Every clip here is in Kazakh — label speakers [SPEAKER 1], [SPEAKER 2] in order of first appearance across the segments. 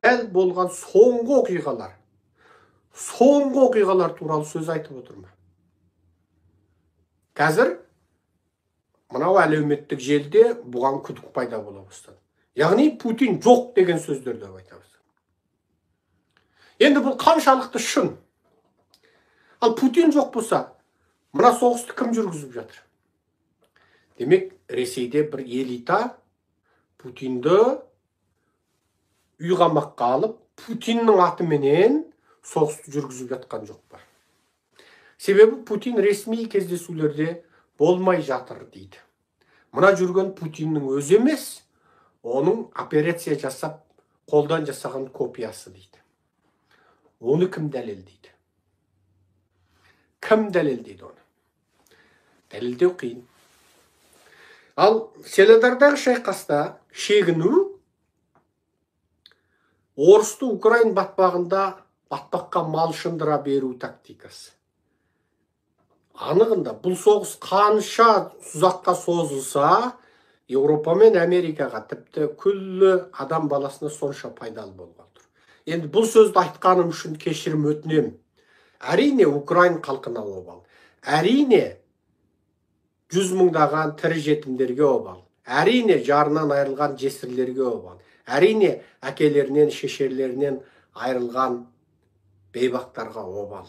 [SPEAKER 1] болған соңғы оқиғалар туралы сөз айтып отырмын. Қазір мынау әлеуметтік желіде бұған күдік пайда бола бастады. Яғни Путин жоқ деген сөздерді айта бастады. Енді бұл қаншалықты шын? Ал Путин жоқ болса, мына соғысты кім жүргізіп жатыр? Демек, Ресейде бір элита Путинді үйғамаққа алып, Путиннің атыменен соғысты жүргізіп жатқан жоқ бар. Себебі Путин ресми кездесулерде болмай жатыр дейді. Мына жүрген Путиннің өзі емес, оның операция жасап, қолдан жасаған копиясы дейді. Оны кім дәлелдейді? Кім дәлелдейді оны? Дәлелдеу қиын. Ал Селедардағы шайқаста шегіну орысты Украин батпаққа мал шындыра беру тактикасы. Анығында бұл соғыс қанша ұзаққа созылса, Еуропа мен Америкаға, тіпті күллі адам баласына сонша пайдалы болған тұр. Енді бұл сөзді айтқаным үшін кешірім өтінем. Әрине Украин халқына обал. Әрине 100 мыңдаған тірі жетімдерге обал. Әрине жарынан айырылған жесірлерге обал. Әрине әкелерінен, шешелерінен айырылған бейбақтарға обал.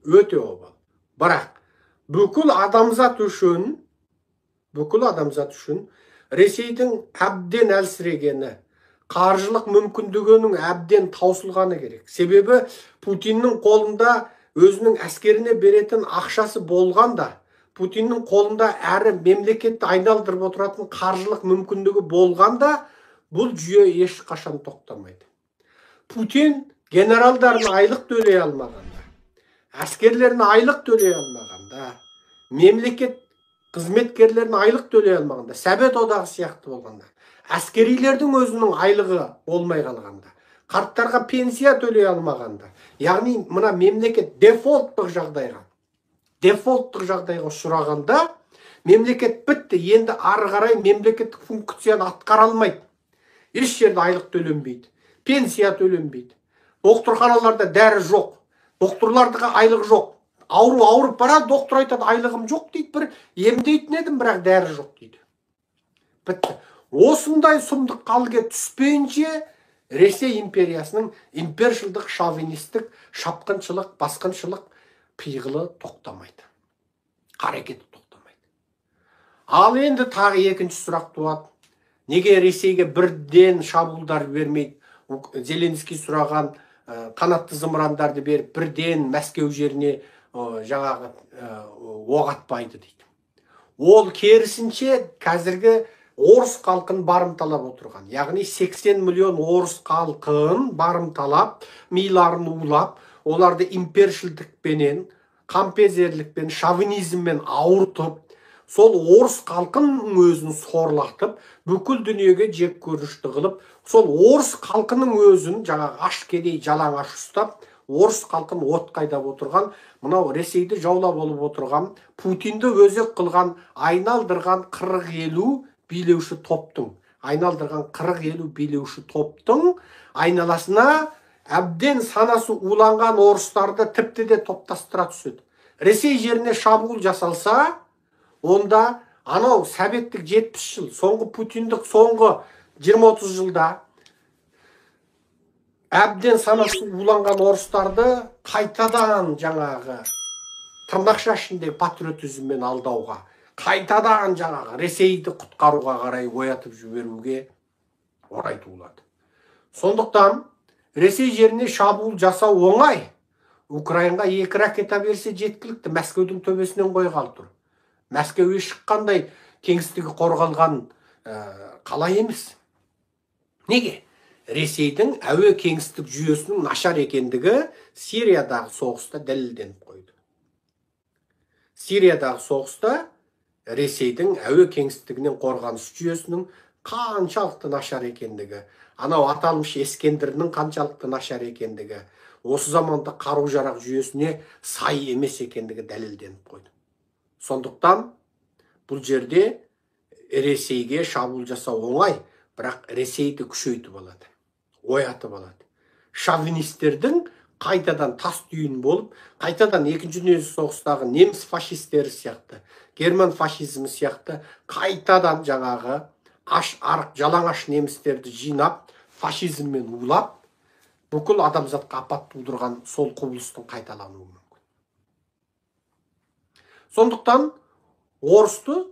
[SPEAKER 1] Өте обал. Бірақ бүкіл адамзат үшін Ресейдің әбден әлсірегені, қаржылық мүмкіндігінің әбден таусылғаны керек. Себебі Путиннің қолында өзінің әскеріне беретін ақшасы болғанда, Путиннің қолында әрі мемлекетті айналдырып отыратын қаржылық мүмкіндігі болғанда, бұл жүйе ешқашан тоқтамайды. Путин генералдарын айлық төлей алмағанда, әскерлерін айлық төлей алмағанда, мемлекет қызметкерлерін айлық төлей алмағанда, Совет одағы сияқты болғанда, әскерилердің өзінің айлығы болмай қалғанда, қарттарға пенсия төлей алмағанда, яғни мына мемлекет дефолттық жағдайға ұшырағанда, мемлекет бітті, енді ары қарай мемлекеттік функцияны атқара алмайды. Еш жерде айлық төленбейді, пенсия төленбейді. Доқтырханаларда дәрі жоқ, доқтырларға айлық жоқ. Ауырып барады, доктор айтады, айлығым жоқ дейді, бір емдейтін едім, бірақ дәрі жоқ дейді. Бітті. Осындай сұмдық халге түспейінше Ресей империясының импершілдік, шовинистік, шапқыншылық, басқыншылық пиғылы тоқтамайды. Қарекеті тоқтамайды. Ал енді тағы екінші сұрақ туады. Неге Ресейге бірден шабуылдар бермейді? Зеленский сұраған қанатты зымырандарды беріп, бірден Мәскеу жеріне жаңағы оқ атпайды дейді. Ол керісінше қазіргі орыс халқын барымталап отырған. Яғни 80 миллион орыс халқын барымталап, миларын улап, оларды импершілдікпенен, қампезерлікпен, шовинизммен ауыртып, сол орыс халқының өзін сорлатып, бүкіл дүниеге жек көрінішті қылып, сол орыс халқының өзін жаңағы аш кедей жалаң аш ұстап, орыс халқын от қайдап отырған, мынау Ресейді жаулап болып отырған, Путинді өзек қылған, айналдырған 40-50 билеуші топтың айналасына әбден санасы уланған орыстарды тіпті де топтастыра түседі. Ресей жеріне шабуыл жасалса, онда анау советтік 70 жыл, соңғы Путиндік соңғы 20-30 жылда әбден санасы уланған орыстарды қайтадан жаңағы тырнақша ішінде патриотизммен алдауға, қайтадан жаңағы Ресейді құтқаруға қарай оятып жіберуге орай туылады. Сондықтан Ресей жеріне шабуыл жасау оңай. Украинға 2 ракета берсе жеткілікті, Мәскеудің төбесінен қойғалы тұр. Мәскеу ешқандай кеңістігі қорғалған қала емес. Неге? Ресейдің әуе кеңістік жүйесінің нашар екендігі Сириядағы соғыста дәлелденіп қойды. Сириядағы соғыста Ресейдің әуе кеңістігінен қорғаныс жүйесінің қаншалықты нашар екендігі, анау аталмыш Ескендірдің қаншалықты нашар екендігі, осы заманда қару-жарақ жүйесіне сай емес екендігі дәлелденіп қойды. Сондықтан бұл жерде Ресейге шабуыл жасау оңай, бірақ Ресейді күшейтіп алады. оятып алады. Шовинистердің қайтадан тас түйін болып, қайтадан Екінші дүниежүзілік соғыстағы неміс фашистері сияқты, герман фашизмі сияқты қайтадан жаңағы аш-арық жалаңаш немістерді жинап, фашизммен улап, бүкіл адамзатқа апат тудырған сол құбылыстың қайталануы мүмкін. Сондықтан орысты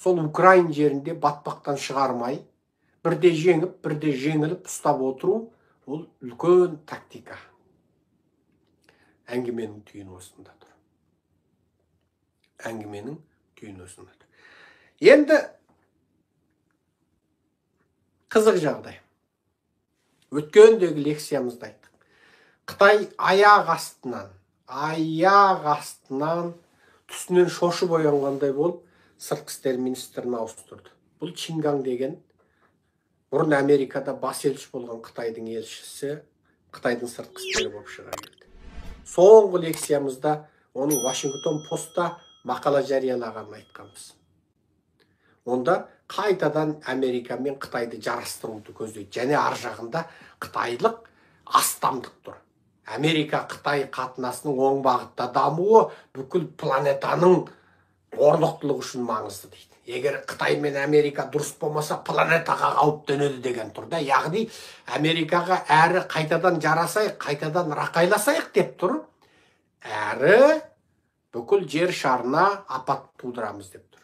[SPEAKER 1] сол Украин жерінде батпақтан шығармай, бірде жеңіп, бірде жеңіліп ұстап отыру, ол үлкен тактика. Әңгіменің түйіні осында тұр. Әңгіменің түйіні осында тұр. Енді қызық жағдай. Өткендегі лекциямызда айттық. Қытай аяқ астынан түсінен шошып оянғандай болып, сыртқы істер министрін ауыстырды. Бұл Чинган деген бұрын Америкада бас елші болған Қытайдың елшісі, Қытайдың сыртқы істері болып шыға келді. Соңғы лекциямызда оның Вашингтон постта мақала жариялағанын айтқанбыз. Онда қайтадан Америка мен Қытайды жарастыруды көздейді. Және ар жағында қытайлық астамдық тұр. Америка-Қытай қатынасының оң бағытта дамуы бүкіл планетаның орнықтылығы үшін маңызды дейді. Егер Қытай мен Америка дұрыс болмаса, планетаға қауіптенеді деген тұр да. Яғни Америкаға әрі қайтадан жарасайық, қайтадан рақайласайық деп тұр, әрі бүкіл жер шарына апат тудырамыз деп тұр.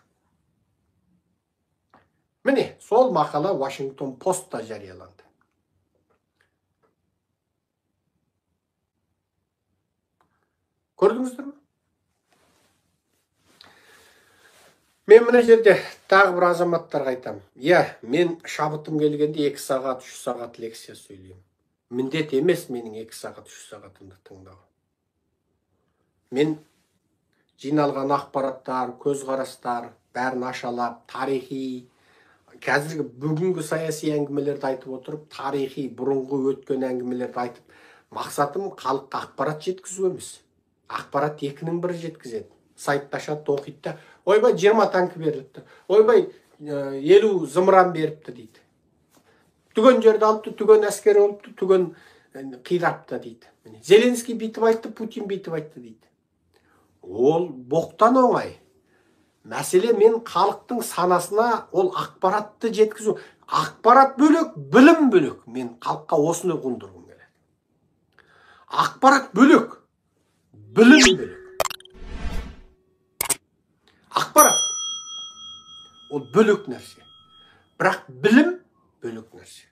[SPEAKER 1] Міне, сол мақала Вашингтон постта жарияланды. Көрдіңіздер ме? Мен мына жерде тағы бір азаматтарға айтамын. Мен шабытым келгенде 2 сағат, 3 сағат лекция сөйлеймін. Міндет емес менің 2 сағат, 3 сағатымды тыңдау. Мен жиналған ақпараттар, көзқарастар, бәрін ашалап, тарихи, қазіргі бүгінгі саяси әңгімелерді айтып отырып, тарихи, бұрынғы өткен әңгімелерді айтып, мақсатым халыққа ақпарат жеткізу емес. Ақпарат 2-ның бірі жеткізеді. Сайтта ашады, оқиды да, ойбай 20 танкі беріліпті, ойбай 50 зымыран беріпті дейді. Түген жерді алыпты, түген әскері олыпты, түген қирапты дейді. Зеленский бүйтіп айтты, Путин бүйтіп айтты дейді. Ол боқтан оңай. Мәселе мен халықтың санасына ол ақпаратты жеткізу. Ақпарат бөлек, білім бөлек. Мен халыққа осыны қондырғым келеді. Ақпарат бөлек, білім бөлек. Ақпарат ол бөлек нәрсе. Бірақ білім бөлек нәрсе.